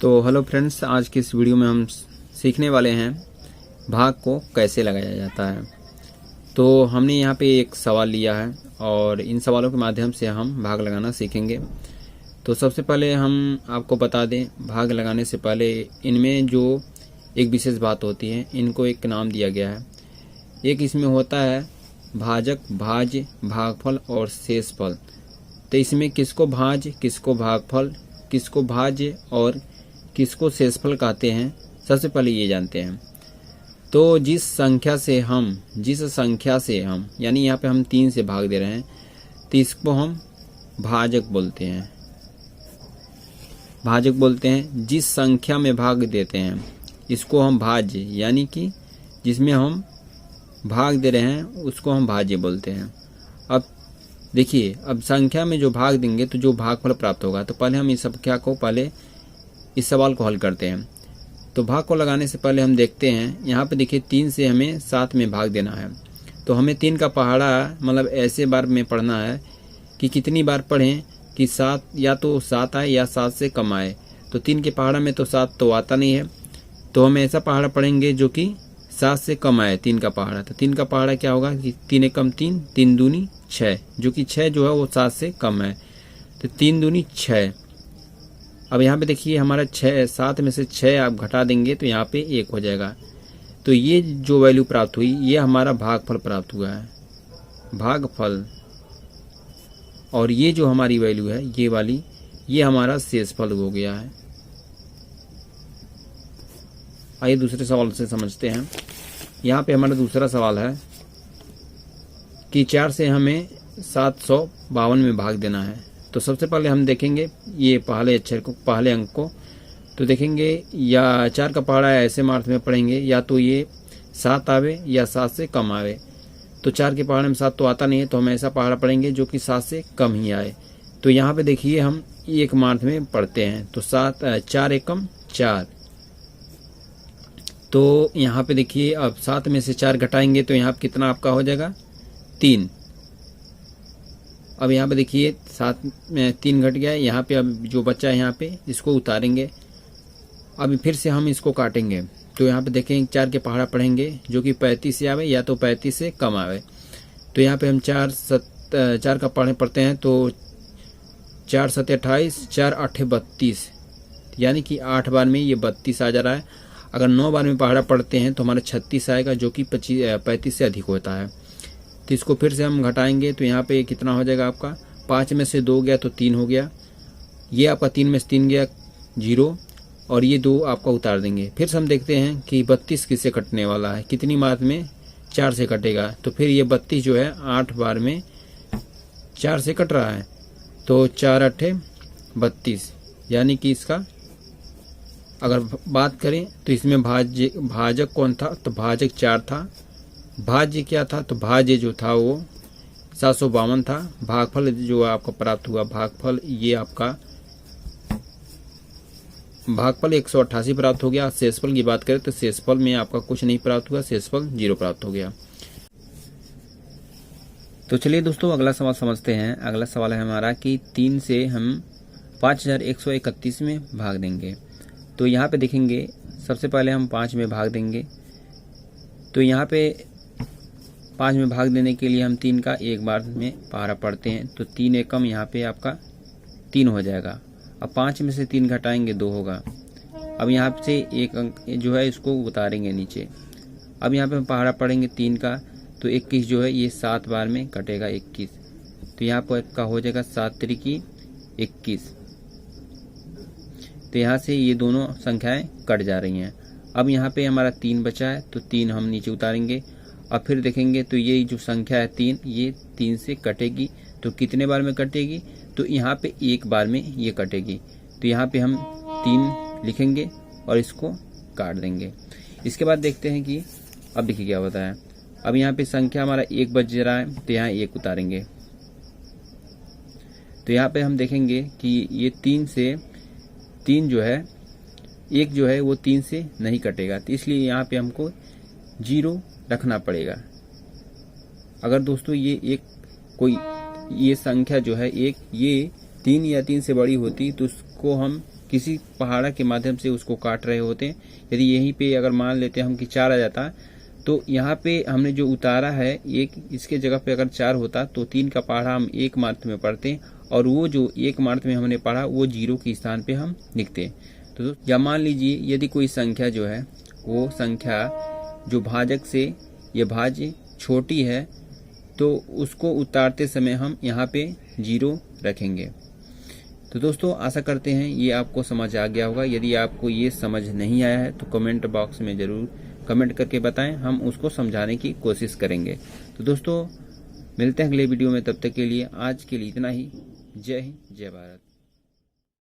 तो hello friends, आज की इस वीडियो में हम सीखने वाले हैं भाग को कैसे लगाया जाता है। तो हमने यहाँ पे एक सवाल लिया है और इन सवालों के माध्यम से हम भाग लगाना सीखेंगे। तो सबसे पहले हम आपको बता दें, भाग लगाने से पहले इनमें जो एक विशेष बात होती है, इनको एक नाम दिया गया है। एक इसमें होता है भाजक, भाज्य, भागफल और शेषफल। तो इसमें किसको भाज्य, किसको भागफल, किसको भाज्य और किसको शेषफल कहते हैं, सबसे पहले ये जानते हैं। तो जिस संख्या से हम यानी यहाँ पे हम 3 से भाग दे रहे हैं, तो इसको हम भाजक बोलते हैं। जिस संख्या में भाग देते हैं इसको हम भाज्य, यानी कि जिसमें हम भाग दे रहे हैं उसको हम भाज्य बोलते हैं। अब देखिए, अब संख्या में जो भाग देंगे तो जो भागफल प्राप्त होगा। तो पहले हम इस सवाल को हल करते हैं। तो भाग को लगाने से पहले हम देखते हैं, यहाँ पे देखिए 3 से हमें 7 में भाग देना है। तो हमें 3 का पहाड़ा मतलब ऐसे बार में पढ़ना है कि कितनी बार पढ़ें कि 7 या तो 7 आए या 7 से कम आए। तो 3 के पहाड़ा में तो 7 तो आता नहीं है, तो हम ऐसा पहाड़ा पढ़ेंगे जो कि 7 से कम आए 3 का पहाड़ा। तो 3 का पहाड़ा क्या होगा कि 3 एकम 3, 3 दूनी 6, जो कि 6 जो है वो 7 से कम है। तो 3 दूनी 6। अब यहाँ पे देखिए हमारा 7 में से 6 आप घटा देंगे तो यहाँ पे 1 हो जाएगा। तो ये जो वैल्यू प्राप्त हुई ये हमारा भागफल प्राप्त हुआ है, भागफल। और ये जो हमारी वैल्यू है ये वाली, ये हमारा शेषफल हो गया है। आइए दूसरे सवाल से समझते हैं। यहाँ पे हमारा दूसरा सवाल है कि 4 से हमें 752 में भाग देना है। तो सबसे पहले हम देखेंगे ये पहले अंक को। तो देखेंगे या 4 का पहाड़ा ऐसे मार्थ में पढ़ेंगे, या तो ये 7 आवे या 7 से कम आवे। तो 4 के पहाड़े में 7 तो आता नहीं है, तो हम ऐसा पहाड़ा पढ़ेंगे जो कि 7 से कम ही आए। तो यहाँ पे देखिए हम एक मार्थ में पढ़ते हैं। तो 4 एकम 4। तो यहाँ पे देखिए अब 7 में से 4 घटाएंगे तो यहाँ पे कितना आपका हो जाएगा 3। अब यहाँ पे देखिए 7 में 3 घट गया है, यहाँ पे अब जो बचा है यहाँ पे इसको उतारेंगे। अब फिर से हम इसको काटेंगे। तो यहाँ पे देखेंगे 4 के पहाड़ा पढ़ेंगे जो कि 35 से आवे या तो 35 से कम आवे। तो यहाँ पे हम 4 का पहाड़े पढ़ते हैं। तो 4 7 28, 4 8 32, यानी कि 8 बार में ये 32 आ जा रहा है। अगर 9 बार में पहाड़ा पढ़ते हैं तो हमारा 36 आएगा, जो कि 35 से अधिक होता है। तो इसको फिर से हम घटाएंगे तो यहाँ पे कितना हो जाएगा आपका, 5 में से 2 गया तो 3 हो गया। ये आपका 3 में से 3 गया 0, और ये 2 आपका उतार देंगे। फिर से हम देखते हैं कि 32 किससे कटने वाला है, कितनी बार में 4 से कटेगा। तो फिर ये 32 जो है 8 बार में 4 से कट रहा है। तो 4 8 32, यानी कि इसका अगर बात करें तो इसमें भाजक कौन था, तो भाजक 4 था। भाज्य क्या था, तो भाज्य जो था वो 752 था। भागफल जो आपको प्राप्त हुआ, भागफल ये आपका भागफल 188 प्राप्त हो गया। शेषफल की बात करें तो शेषफल में आपका कुछ नहीं प्राप्त हुआ, शेषफल 0 प्राप्त हो गया। तो चलिए दोस्तों अगला सवाल समझते हैं। अगला सवाल है हमारा कि 3 से हम 5131 में भाग देंगे। तो यहाँ पे देखेंगे सबसे पहले हम 5 में भाग देंगे। तो यहाँ पे 5 में भाग देने के लिए हम 3 का एक बार में पहाड़ा पढ़ते हैं। तो 3 एकम यहाँ पे आपका 3 हो जाएगा। अब 5 में से 3 घटाएंगे 2 होगा। अब यहाँ से एक अंक जो है इसको उतारेंगे नीचे। अब यहाँ पे हम पहाड़ा पढ़ेंगे 3 का, तो 21 जो है ये 7 बार में कटेगा 21। तो यहाँ पर का हो जाएगा 7 त्रिकी 21। तो यहाँ से ये दोनों संख्याएं कट जा रही हैं। अब यहाँ पे हमारा 3 बचा है, तो 3 हम नीचे उतारेंगे। अब फिर देखेंगे तो ये जो संख्या है 3, ये 3 से कटेगी। तो कितने बार में कटेगी, तो यहाँ पे 1 बार में ये कटेगी। तो यहाँ पे हम 3 लिखेंगे और इसको काट देंगे। इसके बाद देखते हैं कि अब देखिए क्या होता है। अब यहाँ पे संख्या हमारा 1 बच रहा है, तो यहाँ 1 उतारेंगे। तो यहाँ पे हम देखेंगे कि ये 3 से 3 जो है 1 जो है वो 3 से नहीं कटेगा, तो इसलिए यहाँ पे हमको 0 रखना पड़ेगा। अगर दोस्तों ये संख्या जो है 1 ये 3 या 3 से बड़ी होती तो उसको हम किसी पहाड़ा के माध्यम से उसको काट रहे होते। यदि यहीं पे अगर मान लेते हम कि 4 आ जाता, तो यहाँ पे हमने जो उतारा है एक, इसके जगह पे अगर 4 होता तो 3 का पहाड़ा हम 1 मार्थ में पढ़ते, और वो जो 1 मार्थ में हमने पढ़ा वो 0 के स्थान पे हम लिखते। तो या मान लीजिए यदि कोई संख्या जो है वो संख्या जो भाजक से ये भाज्य छोटी है, तो उसको उतारते समय हम यहाँ पे 0 रखेंगे। तो दोस्तों आशा करते हैं ये आपको समझ आ गया होगा। यदि आपको ये समझ नहीं आया है तो कमेंट बॉक्स में ज़रूर कमेंट करके बताएं, हम उसको समझाने की कोशिश करेंगे। तो दोस्तों मिलते हैं अगले वीडियो में, तब तक के लिए आज के लिए इतना ही। जय हिंद, जय भारत।